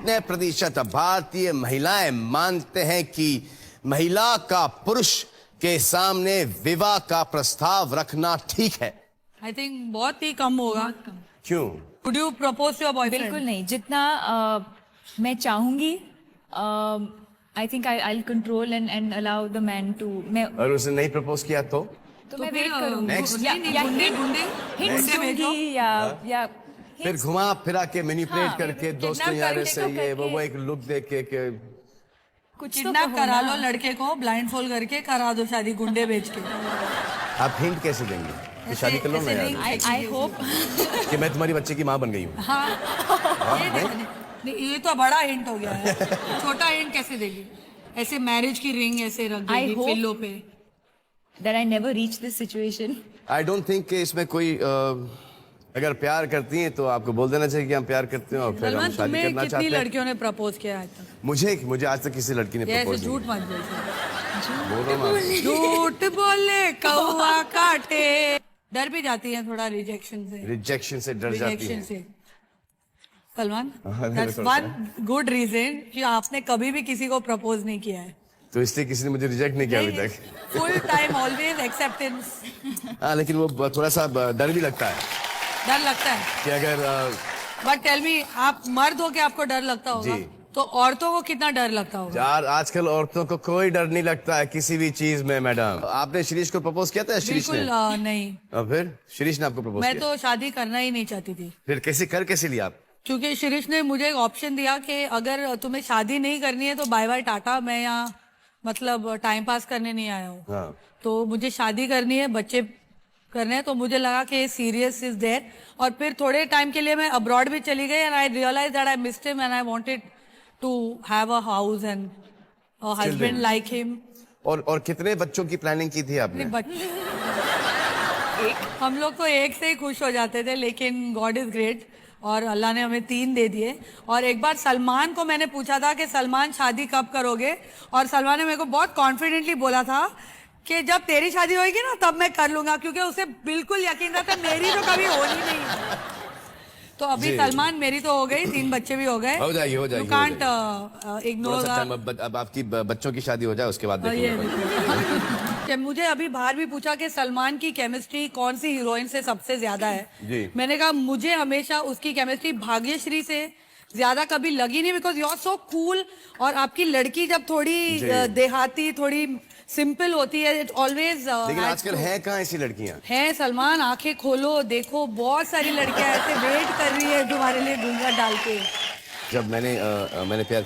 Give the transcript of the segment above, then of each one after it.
कितने प्रतिशत भारतीय महिलाएं मानते हैं कि महिला का पुरुष के सामने विवाह का प्रस्ताव रखना ठीक है? आई थिंक बहुत ही कम होगा। क्यों? Would you propose to your boyfriend? बिल्कुल नहीं, जितना मैं चाहूंगी I think I control and allow the man to. मैं और उसने नहीं प्रपोज किया तो मैं फिर, वेट करूंगी next? या गुंडे hints दूंगी या फिर घुमा फिरा के मैनिपुलेट हाँ, करके दोस्तों kidnap यार करके से तो ये वो करके। एक लुक देख के कुछ तो किडनैप करा लो होना। लड़के को, ब्लाइंड फोल्ड करके करा दो शादी गुंडे बेच के। आप हिंट कैसे देंगे कि शादी कर लो ना ऐसे यार, आई होप कि मैं तुम्हारी बच्चे की माँ बन गई हूँ? हाँ, ये नहीं, ये तो बड़ा हिंट हो गया है। छोटा हिंट कैसे देगी? ऐसे मैरिज की रिंग ऐसे रख I देगी hope- पिल्लो पे। that I never reach this situation. I don't think कि इसमें कोई अगर प्यार करती हैं तो आपको बोल देना चाहिए कि हम प्यार करते हैं और फिर हम सलमान, शादी तुम्हें करना कितनी चाहते हैं। लड़कियों ने प्रपोज किया है आज तक? मुझे आज तक किसी लड़की ने ये ऐसे प्रपोज झूठ नहीं मत बोल। बोल रहा हूँ मैं। झूठ बोले कौवा काटे। डर भी जाती है थोड़ा रिजेक्शन से। रिजेक्शन से डर जाती रिजेक्शन है। से। सलमान, हाँ, that's थोड़ा one good reason कि आपने कभी भी किसी को प्रपोज नहीं किया है। तो इसलिए किसी ने मुझे रिजेक्ट नहीं किया अभी तक। Full time always acceptance. हाँ, लेकिन वो थोड़ा सा डर भी लगता है डर लगता है। कि अगर बट टेल मी, आप मर्द हो के आपको डर लगता होगा, जी। तो औरतों को कितना डर लगता होगा? यार आजकल औरतों को कोई डर नहीं लगता है किसी भी चीज में। मैडम, आपने शिरीष को प्रपोज किया था? शिरीष ने? बिल्कुल नहीं। और फिर शिरीष ने आपको प्रपोज मैं किया? तो शादी करना ही नहीं चाहती थी, फिर कैसे लिया आप? क्योंकि शिरीष ने मुझे एक ऑप्शन दिया कि अगर तुम्हें शादी नहीं करनी है तो बाय बाय टाटा, मैं यहाँ मतलब टाइम पास करने नहीं आया हूँ। हाँ। तो मुझे शादी करनी है, बच्चे करने हैं, तो मुझे लगा कि सीरियस इज देयर। और फिर थोड़े टाइम के लिए मैं अब्रॉड भी चली गई and I realize that I missed him and I wanted to have a house and a husband like him. और कितने बच्चों की प्लानिंग की थी आपने? हम लोग तो एक से ही खुश हो जाते थे, लेकिन गॉड इज ग्रेट और अल्लाह ने हमें 3 दे दिए। और एक बार सलमान को मैंने पूछा था कि सलमान शादी कब करोगे, और सलमान ने मेरे को बहुत कॉन्फिडेंटली बोला था कि जब तेरी शादी होगी ना तब मैं कर लूंगा, क्योंकि उसे बिल्कुल यकीन था मेरी तो कभी होनी नहीं। तो अभी जी। सलमान, मेरी तो हो गई, 3 बच्चे भी हो गए। हो जाएगी यू कांट इग्नोर। अब आपकी बच्चों की शादी हो जाए उसके बाद देखूंगा। कि मुझे अभी बाहर भी पूछा कि सलमान की केमिस्ट्री कौन सी हीरोइन से सबसे ज्यादा है। जी। मैंने कहा मुझे हमेशा उसकी केमिस्ट्री भाग्यश्री से ज्यादा कभी लगी नहीं, because you are so cool. और आपकी लड़की जब थोड़ी देहाती, थोड़ी सिंपल होती है, इट ऑलवेज। लेकिन आजकल है कहाँ ऐसी लड़कियाँ? है सलमान, आंखें खोलो देखो, बहुत सारी लड़कियां ऐसे वेट कर रही है तुम्हारे लिए घूंघट डाल के। जब मैंने प्यार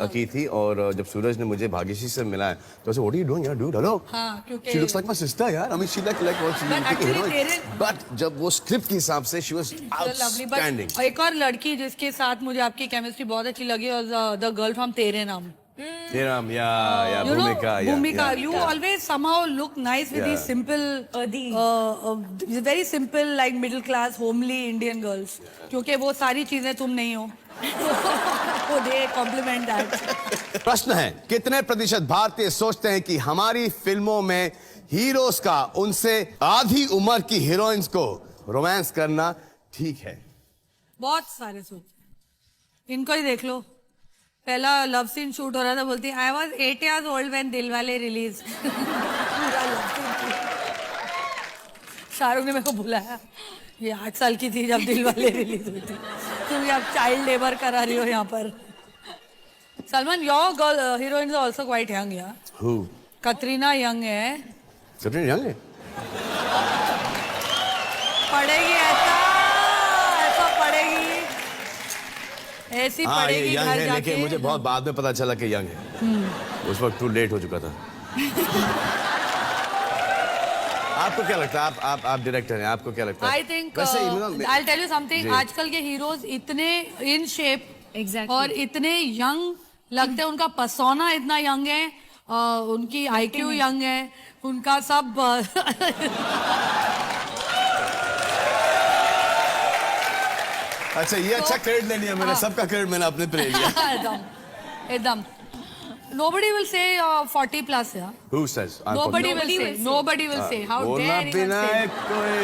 की थी और जब सूरज ने मुझे भाग्यश्री से मिला है तो ऐसे व्हाट आर यू डूइंग यार डूड, हेलो। हाँ, क्योंकि she looks like my sister यार, I mean she like what she But actually but जब वो स्क्रिप्ट के हिसाब से she was lovely. Outstanding. But एक और लड़की जिसके साथ मुझे आपकी केमिस्ट्री बहुत अच्छी लगी, और द गर्ल फ्रॉम तेरे नाम। तेराम या You know, भूमिका, you always somehow look nice with these simple, very simple, like middle class, homely Indian girls. क्योंकि वो सारी चीजें तुम नहीं हो। तो they compliment that. प्रश्न है, कितने प्रतिशत भारतीय सोचते हैं कि हमारी फिल्मों में हीरोज का उनसे आधी उम्र की हीरोइंस को रोमांस करना ठीक है? बहुत सारे सोचते। इनको ही देख लो, पहला लव सीन शूट हो रहा था, बोलती I was 8 years old when Dilwale release. Shahrukh ने मेरे को बुलाया, ये 8 साल की थी जब दिलवाले रिलीज हुई थी, तुम अब चाइल्ड लेबर करा रही हो यहाँ पर। Salman, your girl heroine is also quite young यार। Who? कतरीना यंग है। Kathryn Young है? पढ़ेगी ऐसा पढ़ेगी, ऐसी हाँ, ये पढ़ेगी यंग घर है, जाके। लेकिन मुझे बहुत बाद में पता चला कि यंग है। उस वक्त टू लेट हो चुका था। आपको क्या लगता है? आप डायरेक्टर हैं, आपको क्या लगता है? आई थिंक वैसे आई टेल यू समथिंग, आजकल के हीरोज इतने इन शेप Exactly. और इतने यंग लगते हैं, उनका पर्सोना इतना यंग है, उनकी IQ यंग है, उनका सब अच्छा, ये अच्छा क्रेडिट ले लिया मैंने, सबका क्रेडिट मैंने अपने पे ले लिया। एकदम nobody will say 40 plus yeah. Who says? Nobody will say how बोलना dare पीना you है say. कोई।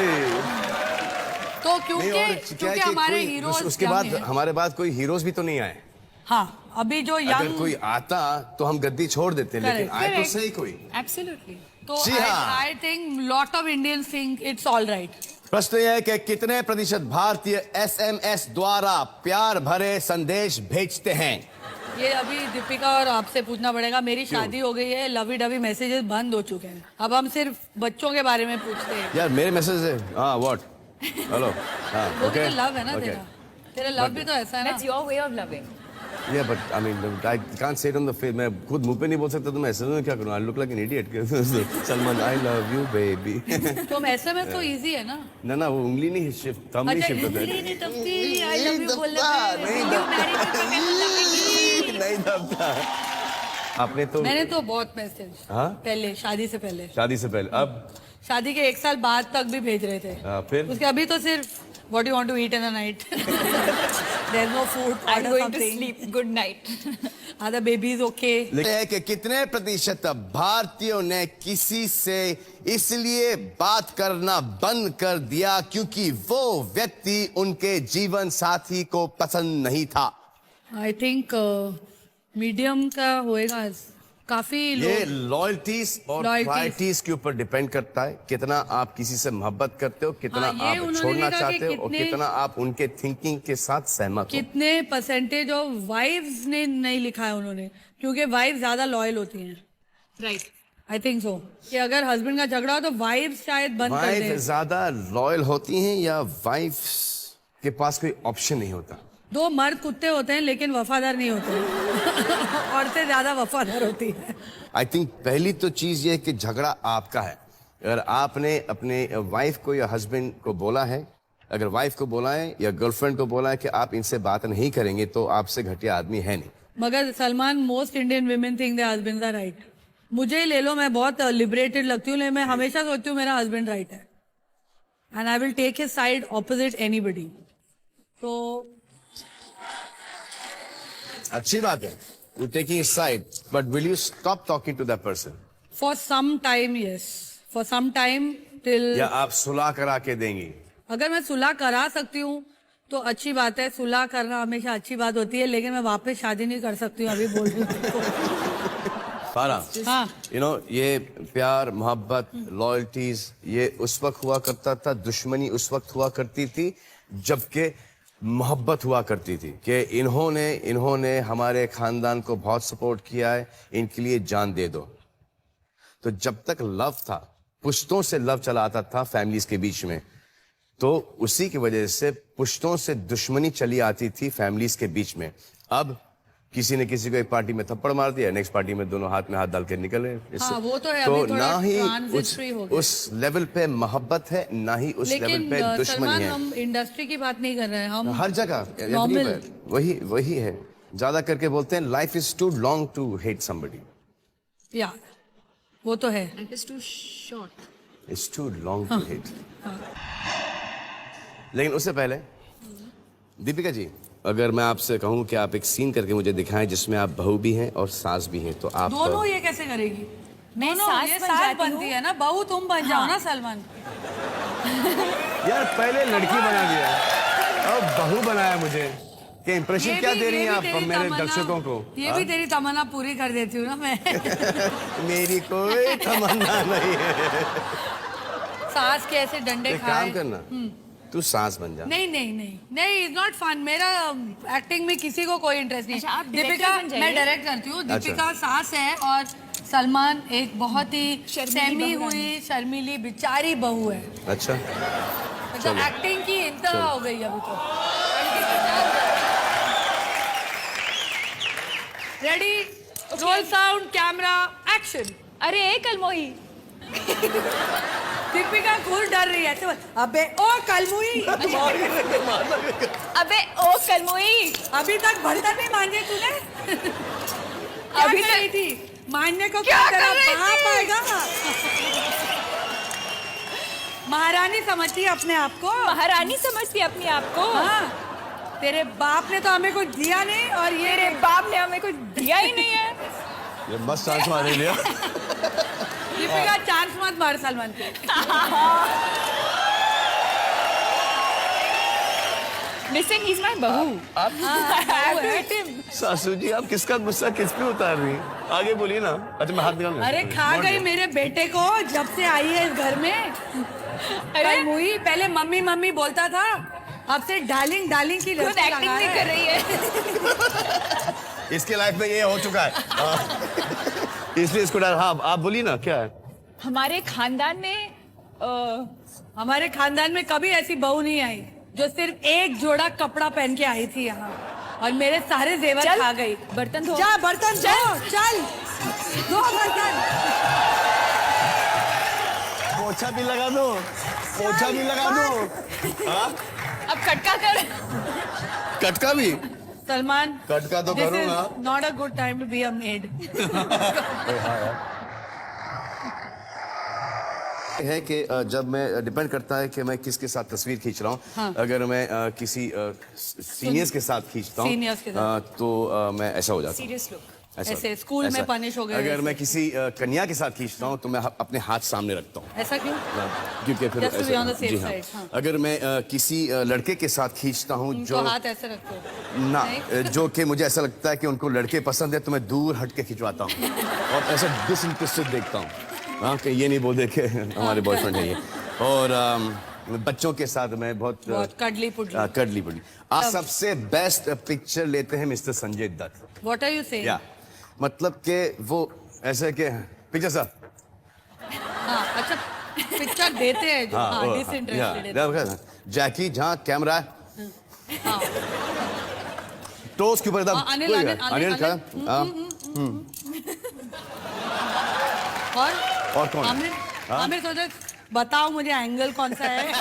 तो नहीं, क्योंकि और क्या है क्योंकि कि हमारे कोई- हीरोज उसके बाद हमारे बाद कोई हीरोज भी तो नहीं आए। हाँ अभी जो अगर यंग कोई आता तो हम गद्दी छोड़ देते, लेकिन Correct, आए तो correct. सही कोई। Absolutely. तो जी हाँ। I think lot of Indians think it's all right. प्रश्न यह है कि कितने प्रतिशत भारतीय एसएमएस द्वारा प्यार भरे संदेश भेजते हैं? ये अभी दीपिका और आपसे पूछना पड़ेगा। मेरी शादी हो गई है, लवी डवी मैसेजेस बंद हो चुके हैं, अब हम सिर्फ बच्चों के बारे में पूछते हैं। यार मेरे मैसेज है, हाँ व्हाट, हेलो, हाँ वो भी ओके, तो लव है ना तेरा, तेरा लव भी तो ऐसा है ना। That's your way of loving. या but I mean I can't say it on the face. मैं खुद मुंह पे नहीं बोल सकता तो मैं ऐसे में क्या करूं? I look like an idiot. Salman I love you baby. तो एसएमएस तो इजी है ना। ना ना, वो उंगली नहीं शिफ्ट, थंब नहीं अच्छा शिफ्ट होता इजली है। नहीं दबती, आई लव यू बोलने पे। नहीं You married me, मैं दबेगी। नहीं दबता। आपने तो मैंने तो बहुत मैसेज हाँ? पहले, शादी से पहले, शादी से पहले, अब शादी के 1 साल बाद तक भी भेज रहे थे। फिर उसके अभी तो सिर्फ what you want to eat in a night, there is no food, I'm order going to something, sleep. Good night. Are the babies okay. लिखते हैं कि कितने प्रतिशत भारतीयों ने किसी से इसलिए बात करना बंद कर दिया क्योंकि वो व्यक्ति उनके जीवन साथी को पसंद नहीं था? आई थिंक मीडियम का होएगा, काफी ये लोग। लॉयल्टीज और Loyalties. प्रायोरिटीज के ऊपर डिपेंड करता है, कितना आप किसी से मोहब्बत करते हो, कितना हाँ, ये आप उन्होंने छोड़ना लिखा कि चाहते हो और कितने- कितना आप उनके थिंकिंग के साथ सहमत हो। कितने परसेंटेज ऑफ वाइफ्स ने नहीं लिखा है उन्होंने, क्योंकि वाइफ ज्यादा लॉयल होती हैं। राइट, आई थिंक सो कि अगर हस्बैंड का झगड़ा हो तो वाइफ शायद बंद कर वाइफ दे। ज्यादा लॉयल होती हैं या वाइफ के पास कोई ऑप्शन नहीं होता? दो मर्द कुत्ते होते हैं लेकिन वफादार नहीं होते। औरतें ज्यादा वफादार होती है। आई थिंक पहली तो चीज ये है कि झगड़ा आपका है। अगर आपने अपने वाइफ को या हस्बैंड को बोला है, अगर वाइफ को बोला है या गर्लफ्रेंड को बोला है कि आप इनसे बात नहीं करेंगे, तो आपसे घटिया आदमी है नहीं। मगर Salman, most Indian women think they husbands are right. मुझे ही ले लो, मैं बहुत लिबरेटेड लगती हूँ, लेकिन मैं हमेशा सोचती हूँ मेरा हस्बैंड राइट है, and I will take his side opposite anybody. तो अच्छी बात है, you taking his side, but will you stop talking to that person? For some time, yes, for some time till. या आप सुलह करा के देंगी? अगर मैं सुलह करा सकती हूँ तो अच्छी बात है, सुलह करना हमेशा अच्छी बात होती है, लेकिन मैं वापस शादी नहीं कर सकती हूँ, अभी बोल रही हूँ। सारा हाँ, यू नो, ये प्यार, मोहब्बत, लॉयल्टीज, ये उस वक्त हुआ करता था, दुश्मनी उस वक्त हुआ करती थी जबकि मोहब्बत हुआ करती थी कि इन्होंने हमारे खानदान को बहुत सपोर्ट किया है, इनके लिए जान दे दो। तो जब तक लव था, पुश्तों से लव चला आता था फैमिलीज के बीच में, तो उसी की वजह से पुश्तों से दुश्मनी चली आती थी फैमिलीज के बीच में। अब किसी ने किसी को एक पार्टी में थप्पड़ मार दिया, नेक्स्ट पार्टी में दोनों हाथ में हाथ डाल के निकल रहे हैं। हाँ, वो तो है, तो अभी थोड़ा ना ही transitory हो गया। उस लेवल पे मोहब्बत है, ना ही उस लेवल लेकिन पे दुश्मनी सलमान, है। हम इंडस्ट्री की बात नहीं कर रहे हैं, हम हर जगह Normal. everywhere, वही है। ज्यादा करके बोलते हैं life is too long to hate somebody. या वो तो है। Life is too short. It's too long to hate. लेकिन उससे पहले दीपिका जी, अगर मैं आपसे कहूं कि आप एक सीन करके मुझे दिखाएं जिसमें आप बहू भी हैं और सास भी हैं, तो आप दोनों ये कैसे करेगी? मैं दोनों, सास ये बन सास जाती बनती हूँ। है ना, बहू तुम बन जाओ ना सलमान। यार पहले लड़की बना दिया, अब बहू बनाया मुझे। क्या इंप्रेशन क्या दे रही हैं आप मेरे दर्शकों को? ये भी तेरी तमन्ना पूरी कर देती हूँ ना मैं। मेरी कोई तमन्ना नहीं है। सास के ऐसे डंडे एक खाए। काम करना, तू सास बन जा। नहीं नहीं नहीं नहीं, इज नॉट फन। मेरा एक्टिंग में किसी को कोई इंटरेस्ट नहीं। अच्छा, आप दीपिका, director बन जाइए। मैं डायरेक्ट करती हूँ। अच्छा। दीपिका सास है और सलमान एक बहुत ही शर्मीली सहमी बहू हुई शर्मीली बेचारी बहू है। अच्छा, मतलब एक्टिंग की इंतहा हो गई अभी तो। Ready, role sound camera action. अरे कलमोही, दीपिका खुद डर रही है, ऐसे बोल, अबे ओ कलमुई। अबे ओ कलमोही, अभी तक बर्तन नहीं मांजे तूने? क्या अभी कर रही थी? मानने को क्या तेरा कर रही बाप थी? आएगा। महारानी समझती है अपने आप को। महारानी समझती है अपने आप को। हाँ, तेरे बाप ने तो हमें कुछ दिया नहीं, और ये तेरे बाप ने हमें कुछ दिया ही नहीं है। ये मस्त चांस मार लिया। दीपिका चांस मत मार सलमान के। Listen, he's my bahu. आप I have to hit him. सासू जी आप किसका गुस्सा किस पे उतार रही हैं? आगे बोलिए ना। अच्छा मैं हाथ निकाल लूं। अरे खा गई मेरे बेटे को जब से आई है इस घर में। अरे मुई पहले मम्मी मम्मी बोलता था, अब से डार्लिंग डार्लिंग की खुद लड़की एक्टिंग लगा नहीं रहा कर रही है. इसके लाइफ में ये हो चुका है। इसलिए इसको डर। हाँ आप बोलिए ना क्या है? हमारे खानदान में हमारे खानदान में कभी ऐसी बहू नहीं आई जो सिर्फ एक जोड़ा कपड़ा पहन के आई थी यहाँ और मेरे सारे जेवर चल, खा गई। बर्तन धो. जा बर्तन धो, चल धो बर्तन। पोछा भी लगा दो, पोछा भी लगा दो। हाँ? अब कटका कर. सलमान, कटका तो this is करूंगा। not a good time to be a maid. है कि जब मैं डिपेंड करता है कि मैं किसके साथ तस्वीर खींच रहा हूँ। हाँ। अगर मैं किसी सीनियर्स के साथ खींचता हूँ Seniors के साथ। तो मैं ऐसा हो जाता हूँ। Serious look. ऐसा ऐसे स्कूल में पनिश हो गए अगर वैसे। मैं किसी कन्या के साथ खींचता हूँ तो मैं अपने हाथ सामने रखता हूँ। ऐसा क्यों? क्योंकि फिर Just to be on the safe जी हाँ। side, हाँ। अगर मैं किसी लड़के के साथ खींचता हूँ उनको जो हाथ ऐसे रखते हो। ना नहीं? जो कि मुझे ऐसा लगता है कि उनको लड़के पसंद है तो मैं दूर हट के खिंचवाता हूँ और ऐसा डिसइंटरेस्टेड देखता हूँ। हाँ कि ये नहीं बोल दे के हमारे बॉयफ्रेंड है ये। और बच्चों के साथ मैं बहुत कडली पुडली। कडली पुडली। आज सबसे बेस्ट पिक्चर लेते हैं mister Sanjay Dutt. What are you saying? या मतलब कि वो ऐसे के पिक्चर सर। हाँ अच्छा पिक्चर देते हैं जो हाँ डिसइंटरेस्टेड है। जैकी जहाँ कैमरा है हाँ टोस्ट के ऊपर एकदम अनिल, कोई अनिल, है। अनिल अनिल, का और और कौन? आमिर, आमिर सोचा बताओ मुझे एंगल कौन सा है।